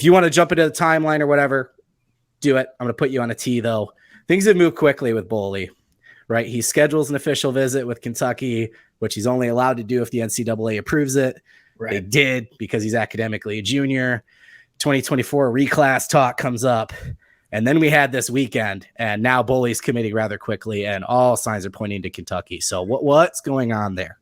If you want to jump into the timeline or whatever, do it. I'm going to put you on a tee, though. Things have moved quickly with Boley, right? He schedules an official visit with Kentucky, which he's only allowed to do if the NCAA approves it. Right. They did because he's academically a junior. 2024 reclass talk comes up. And then we had this weekend, and now Boley's committing rather quickly, and all signs are pointing to Kentucky. So what's going on there?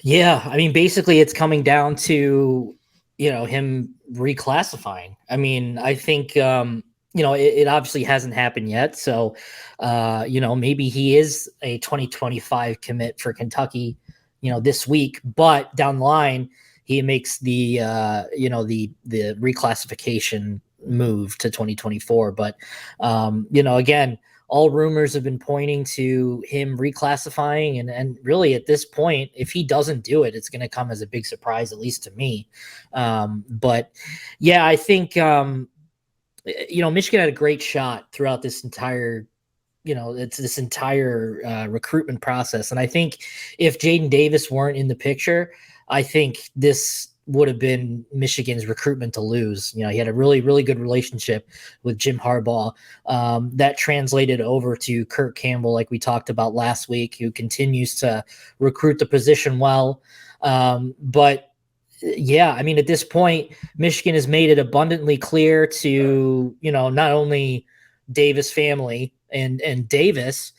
Yeah, I mean, basically it's coming down to, him reclassifying. I mean, I think, it obviously hasn't happened yet. So, maybe he is a 2025 commit for Kentucky, this week, but down the line, he makes the reclassification move to 2024. But, again, all rumors have been pointing to him reclassifying. And really at this point, if he doesn't do it, it's going to come as a big surprise, at least to me. But yeah, I think, Michigan had a great shot throughout this entire, this entire recruitment process. And I think if Jaden Davis weren't in the picture, I think this would have been Michigan's recruitment to lose. He had a really, really good relationship with Jim Harbaugh. That translated over to Kirk Campbell, like we talked about last week, who continues to recruit the position well. But yeah, I mean, at this point, Michigan has made it abundantly clear to, not only Davis family and Davis,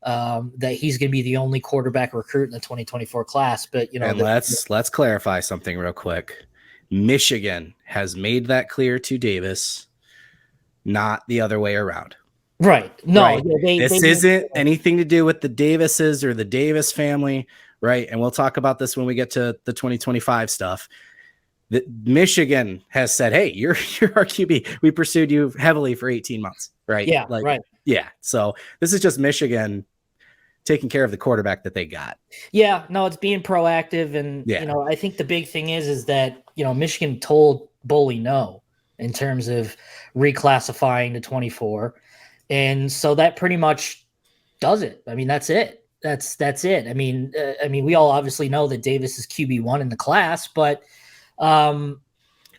that he's going to be the only quarterback recruit in the 2024 class. But, and let's clarify something real quick. Michigan has made that clear to Davis, not the other way around. Right. No, right? This isn't anything to do with the Davises or the Davis family. Right. And we'll talk about this when we get to the 2025 stuff. Michigan has said, hey, you're our QB. We pursued you heavily for 18 months. Right. Yeah. Right. Yeah. So this is just Michigan taking care of the quarterback that they got. Yeah. No, it's being proactive. And, I think the big thing is that, Michigan told Boley no in terms of reclassifying to 24. And so that pretty much does it. I mean, that's it. That's it. I mean, we all obviously know that Davis is QB1 in the class, but know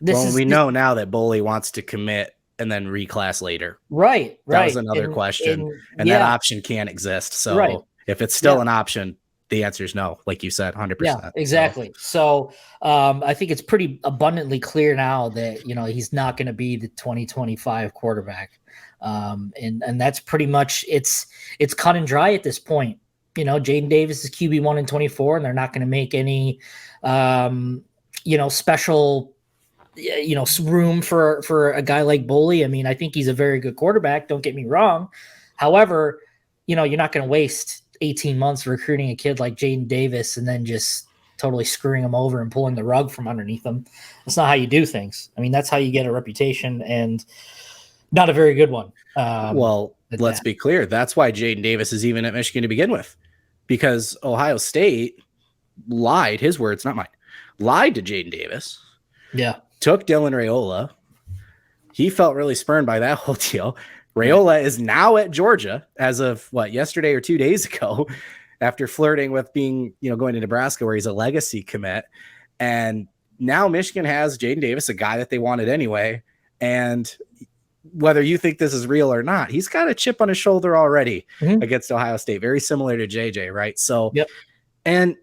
now that Boley wants to commit and then reclass later. Right. That was another question. And that option can't exist. So if it's still an option, the answer is no, like you said, 100%. Yeah, exactly. So I think it's pretty abundantly clear now that, he's not going to be the 2025 quarterback. And that's pretty much it's cut and dry at this point. Jaden Davis is QB1 in 24, and they're not going to make any, special, room for a guy like Boley. I mean, I think he's a very good quarterback. Don't get me wrong. However, you're not going to waste 18 months recruiting a kid like Jaden Davis and then just totally screwing him over and pulling the rug from underneath him. That's not how you do things. I mean, that's how you get a reputation, and not a very good one. Let's be clear. That's why Jaden Davis is even at Michigan to begin with, because Ohio State lied, his words, not mine, lied to Jaden Davis. Yeah. Took Dylan Raiola. He felt really spurned by that whole deal. Raiola is now at Georgia as of yesterday or 2 days ago, after flirting with being, going to Nebraska where he's a legacy commit. And now Michigan has Jaden Davis, a guy that they wanted anyway. And whether you think this is real or not, he's got a chip on his shoulder already against Ohio State, very similar to JJ, right? So, and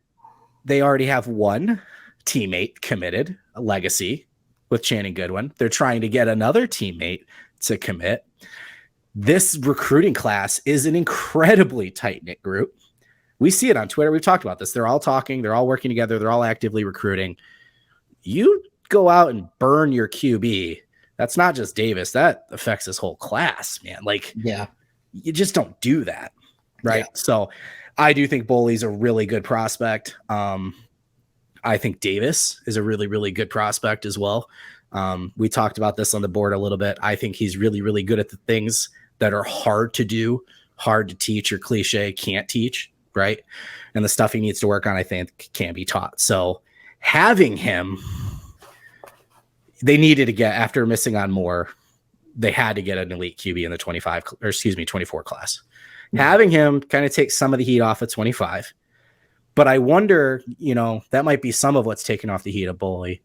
they already have one teammate committed, a legacy with Channing Goodwin. They're trying to get another teammate to commit. This recruiting class is an incredibly tight-knit group. We see it on Twitter. We've talked about this. They're all talking. They're all working together. They're all actively recruiting. You go out and burn your QB. That's not just Davis. That affects this whole class, man. You just don't do that, right? Yeah. So I do think Boley's a really good prospect. I think Davis is a really, really good prospect as well. We talked about this on the board a little bit. I think he's really, really good at the things that are hard to do, hard to teach, or cliche can't teach, right? And the stuff he needs to work on, I think, can be taught. So having him, they needed to get, after missing on Moore, they had to get an elite QB in the 24 class. Mm-hmm. Having him kind of take some of the heat off at 25. But I wonder, that might be some of what's taken off the heat of Boley,